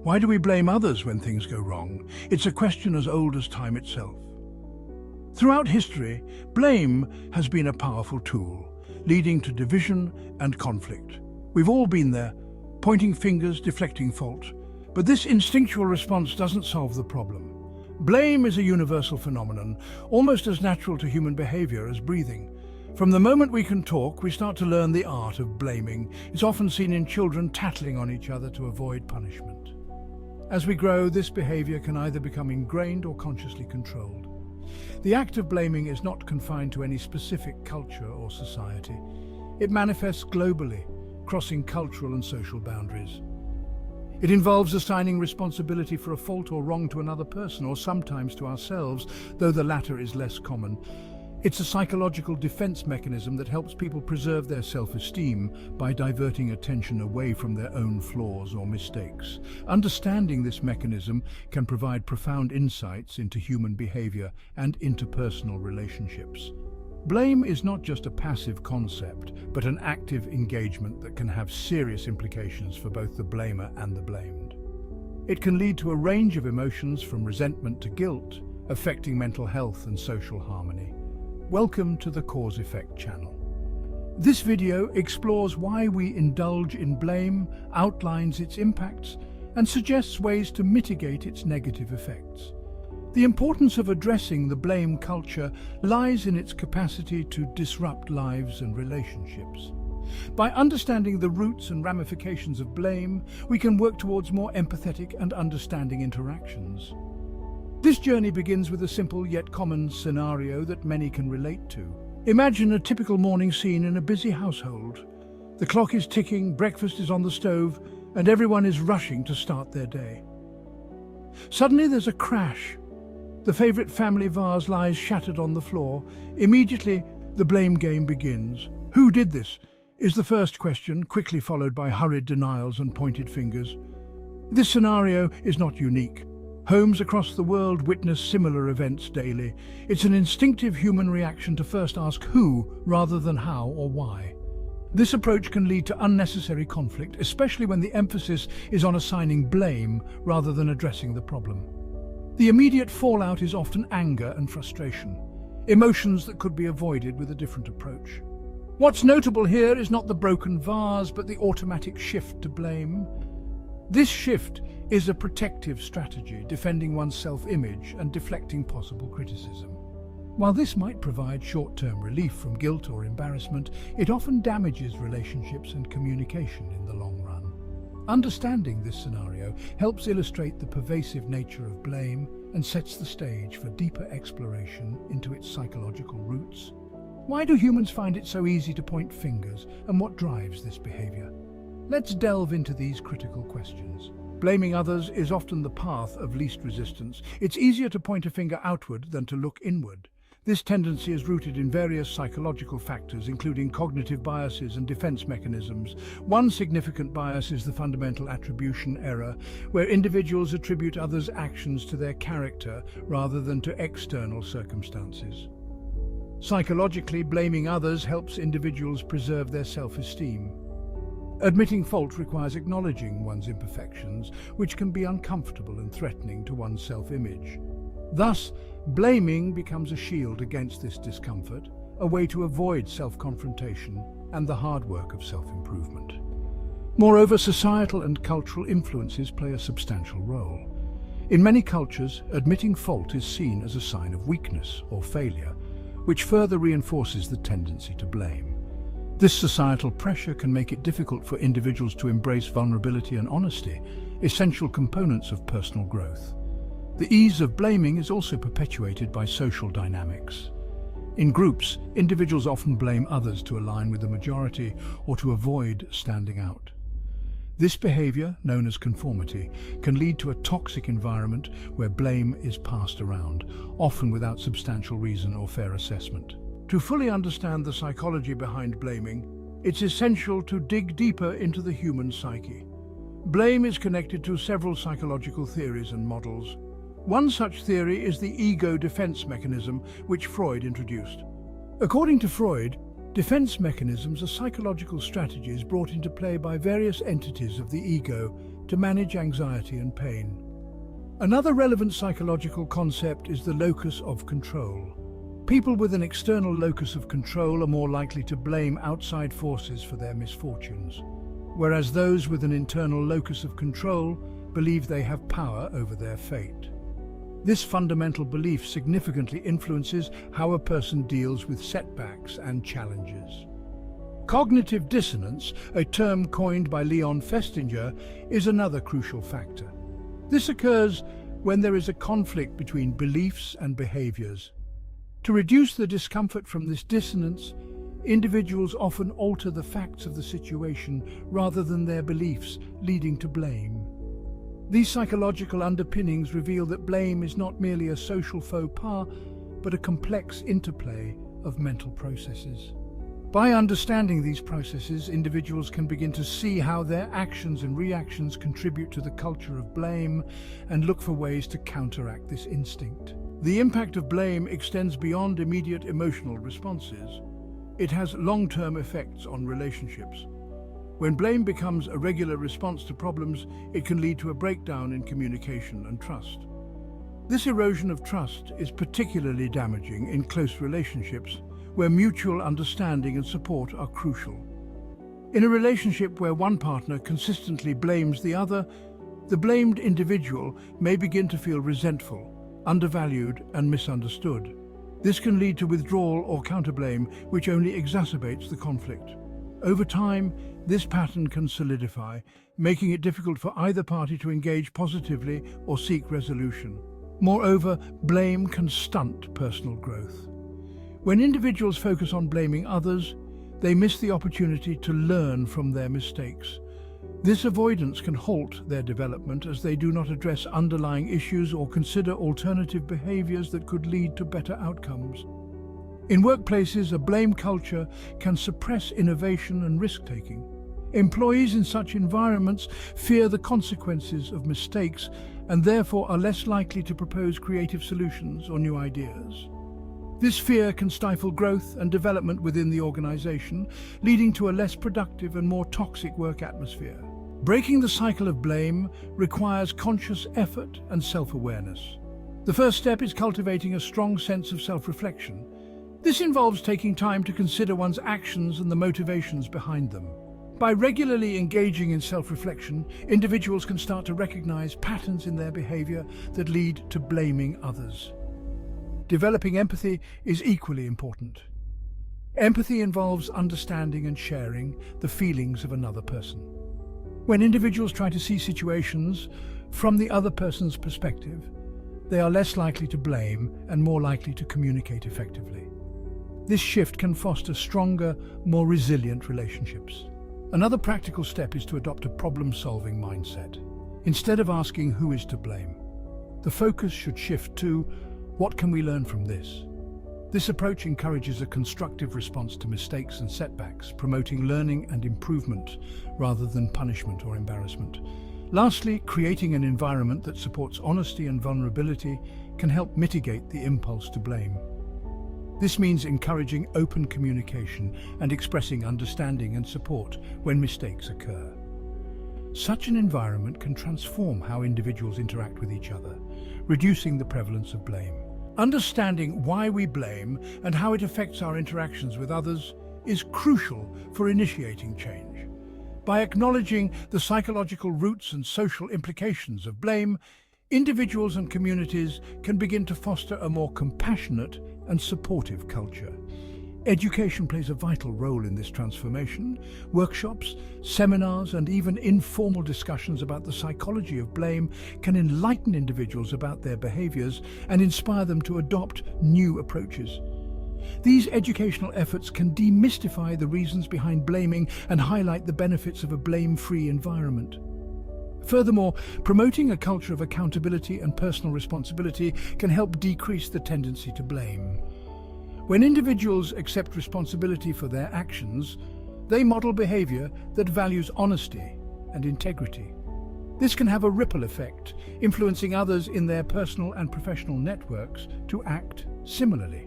Why do we blame others when things go wrong? It's a question as old as time itself. Throughout history, blame has been a powerful tool, leading to division and conflict. We've all been there, pointing fingers, deflecting fault. But this instinctual response doesn't solve the problem. Blame is a universal phenomenon, almost as natural to human behavior as breathing. From the moment we can talk, we start to learn the art of blaming. It's often seen in children tattling on each other to avoid punishment. As we grow, this behavior can either become ingrained or consciously controlled. The act of blaming is not confined to any specific culture or society. It manifests globally, crossing cultural and social boundaries. It involves assigning responsibility for a fault or wrong to another person, or sometimes to ourselves, though the latter is less common. It's a psychological defense mechanism that helps people preserve their self-esteem by diverting attention away from their own flaws or mistakes. Understanding this mechanism can provide profound insights into human behavior and interpersonal relationships. Blame is not just a passive concept, but an active engagement that can have serious implications for both the blamer and the blamed. It can lead to a range of emotions from resentment to guilt, affecting mental health and social harmony. Welcome to the Cause-Effect channel. This video explores why we indulge in blame, outlines its impacts, and suggests ways to mitigate its negative effects. The importance of addressing the blame culture lies in its capacity to disrupt lives and relationships. By understanding the roots and ramifications of blame, we can work towards more empathetic and understanding interactions. This journey begins with a simple yet common scenario that many can relate to. Imagine a typical morning scene in a busy household. The clock is ticking, breakfast is on the stove, and everyone is rushing to start their day. Suddenly there's a crash. The favorite family vase lies shattered on the floor. Immediately, the blame game begins. Who did this? Is the first question, quickly followed by hurried denials and pointed fingers. This scenario is not unique. Homes across the world witness similar events daily. It's an instinctive human reaction to first ask who rather than how or why. This approach can lead to unnecessary conflict, especially when the emphasis is on assigning blame rather than addressing the problem. The immediate fallout is often anger and frustration, emotions that could be avoided with a different approach. What's notable here is not the broken vase, but the automatic shift to blame. This shift is a protective strategy, defending one's self-image and deflecting possible criticism. While this might provide short-term relief from guilt or embarrassment, it often damages relationships and communication in the long run. Understanding this scenario helps illustrate the pervasive nature of blame and sets the stage for deeper exploration into its psychological roots. Why do humans find it so easy to point fingers, and what drives this behavior? Let's delve into these critical questions. Blaming others is often the path of least resistance. It's easier to point a finger outward than to look inward. This tendency is rooted in various psychological factors, including cognitive biases and defense mechanisms. One significant bias is the fundamental attribution error, where individuals attribute others' actions to their character rather than to external circumstances. Psychologically, blaming others helps individuals preserve their self-esteem. Admitting fault requires acknowledging one's imperfections, which can be uncomfortable and threatening to one's self-image. Thus, blaming becomes a shield against this discomfort, a way to avoid self-confrontation and the hard work of self-improvement. Moreover, societal and cultural influences play a substantial role. In many cultures, admitting fault is seen as a sign of weakness or failure, which further reinforces the tendency to blame. This societal pressure can make it difficult for individuals to embrace vulnerability and honesty, essential components of personal growth. The ease of blaming is also perpetuated by social dynamics. In groups, individuals often blame others to align with the majority or to avoid standing out. This behavior, known as conformity, can lead to a toxic environment where blame is passed around, often without substantial reason or fair assessment. To fully understand the psychology behind blaming, it's essential to dig deeper into the human psyche. Blame is connected to several psychological theories and models. One such theory is the ego defense mechanism, which Freud introduced. According to Freud, defense mechanisms are psychological strategies brought into play by various entities of the ego to manage anxiety and pain. Another relevant psychological concept is the locus of control. People with an external locus of control are more likely to blame outside forces for their misfortunes, whereas those with an internal locus of control believe they have power over their fate. This fundamental belief significantly influences how a person deals with setbacks and challenges. Cognitive dissonance, a term coined by Leon Festinger, is another crucial factor. This occurs when there is a conflict between beliefs and behaviors. To reduce the discomfort from this dissonance, individuals often alter the facts of the situation rather than their beliefs, leading to blame. These psychological underpinnings reveal that blame is not merely a social faux pas, but a complex interplay of mental processes. By understanding these processes, individuals can begin to see how their actions and reactions contribute to the culture of blame and look for ways to counteract this instinct. The impact of blame extends beyond immediate emotional responses. It has long-term effects on relationships. When blame becomes a regular response to problems, it can lead to a breakdown in communication and trust. This erosion of trust is particularly damaging in close relationships, where mutual understanding and support are crucial. In a relationship where one partner consistently blames the other, the blamed individual may begin to feel resentful, undervalued, and misunderstood. This can lead to withdrawal or counterblame, which only exacerbates the conflict. Over time, this pattern can solidify, making it difficult for either party to engage positively or seek resolution. Moreover, blame can stunt personal growth. When individuals focus on blaming others, they miss the opportunity to learn from their mistakes. This avoidance can halt their development as they do not address underlying issues or consider alternative behaviors that could lead to better outcomes. In workplaces, a blame culture can suppress innovation and risk-taking. Employees in such environments fear the consequences of mistakes and therefore are less likely to propose creative solutions or new ideas. This fear can stifle growth and development within the organization, leading to a less productive and more toxic work atmosphere. Breaking the cycle of blame requires conscious effort and self-awareness. The first step is cultivating a strong sense of self-reflection. This involves taking time to consider one's actions and the motivations behind them. By regularly engaging in self-reflection, individuals can start to recognize patterns in their behavior that lead to blaming others. Developing empathy is equally important. Empathy involves understanding and sharing the feelings of another person. When individuals try to see situations from the other person's perspective, they are less likely to blame and more likely to communicate effectively. This shift can foster stronger, more resilient relationships. Another practical step is to adopt a problem-solving mindset. Instead of asking who is to blame, the focus should shift to what can we learn from this? This approach encourages a constructive response to mistakes and setbacks, promoting learning and improvement rather than punishment or embarrassment. Lastly, creating an environment that supports honesty and vulnerability can help mitigate the impulse to blame. This means encouraging open communication and expressing understanding and support when mistakes occur. Such an environment can transform how individuals interact with each other, reducing the prevalence of blame. Understanding why we blame and how it affects our interactions with others is crucial for initiating change. By acknowledging the psychological roots and social implications of blame, individuals and communities can begin to foster a more compassionate and supportive culture. Education plays a vital role in this transformation. Workshops, seminars, and even informal discussions about the psychology of blame can enlighten individuals about their behaviors and inspire them to adopt new approaches. These educational efforts can demystify the reasons behind blaming and highlight the benefits of a blame-free environment. Furthermore, promoting a culture of accountability and personal responsibility can help decrease the tendency to blame. When individuals accept responsibility for their actions, they model behavior that values honesty and integrity. This can have a ripple effect, influencing others in their personal and professional networks to act similarly.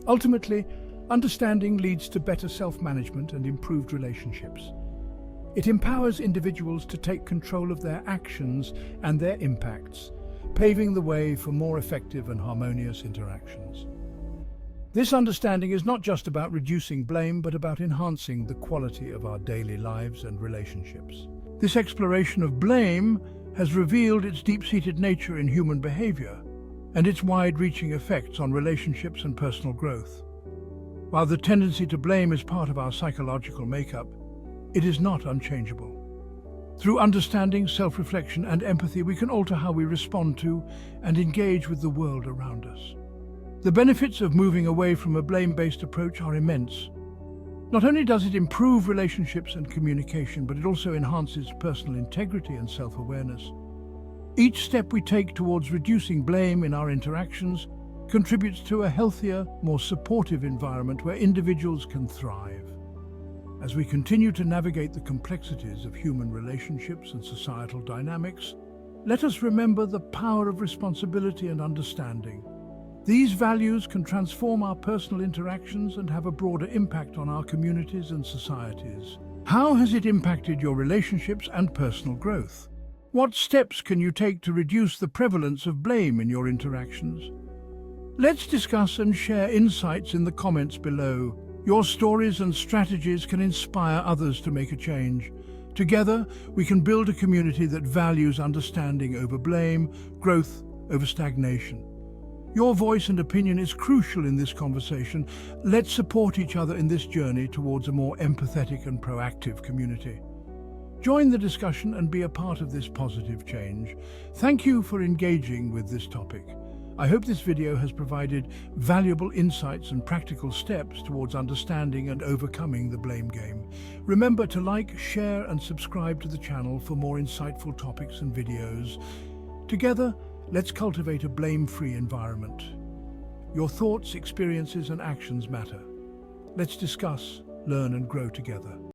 Ultimately, understanding leads to better self-management and improved relationships. It empowers individuals to take control of their actions and their impacts, paving the way for more effective and harmonious interactions. This understanding is not just about reducing blame, but about enhancing the quality of our daily lives and relationships. This exploration of blame has revealed its deep-seated nature in human behavior and its wide-reaching effects on relationships and personal growth. While the tendency to blame is part of our psychological makeup, it is not unchangeable. Through understanding, self-reflection, and empathy, we can alter how we respond to and engage with the world around us. The benefits of moving away from a blame-based approach are immense. Not only does it improve relationships and communication, but it also enhances personal integrity and self-awareness. Each step we take towards reducing blame in our interactions contributes to a healthier, more supportive environment where individuals can thrive. As we continue to navigate the complexities of human relationships and societal dynamics, let us remember the power of responsibility and understanding. These values can transform our personal interactions and have a broader impact on our communities and societies. How has it impacted your relationships and personal growth? What steps can you take to reduce the prevalence of blame in your interactions? Let's discuss and share insights in the comments below. Your stories and strategies can inspire others to make a change. Together, we can build a community that values understanding over blame, growth over stagnation. Your voice and opinion is crucial in this conversation. Let's support each other in this journey towards a more empathetic and proactive community. Join the discussion and be a part of this positive change. Thank you for engaging with this topic. I hope this video has provided valuable insights and practical steps towards understanding and overcoming the blame game. Remember to like, share, and subscribe to the channel for more insightful topics and videos. Together, let's cultivate a blame-free environment. Your thoughts, experiences, and actions matter. Let's discuss, learn, and grow together.